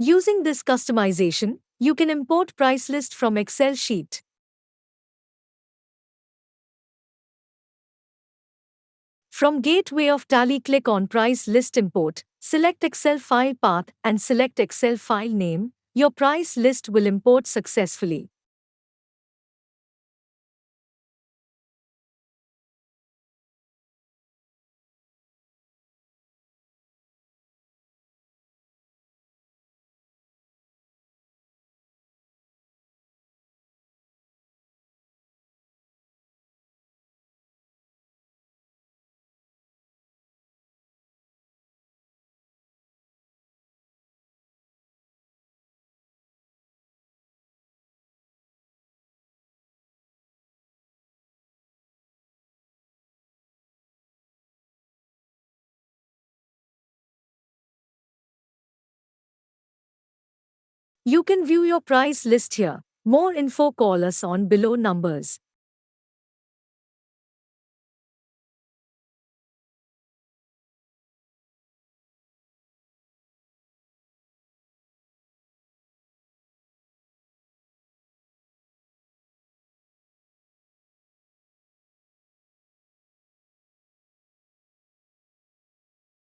Using this customization, you can import price list from Excel sheet. From Gateway of Tally, click on Price List Import, select Excel file path and select Excel file name. Your price list will import successfully. You can view your price list here. More info, call us on below numbers.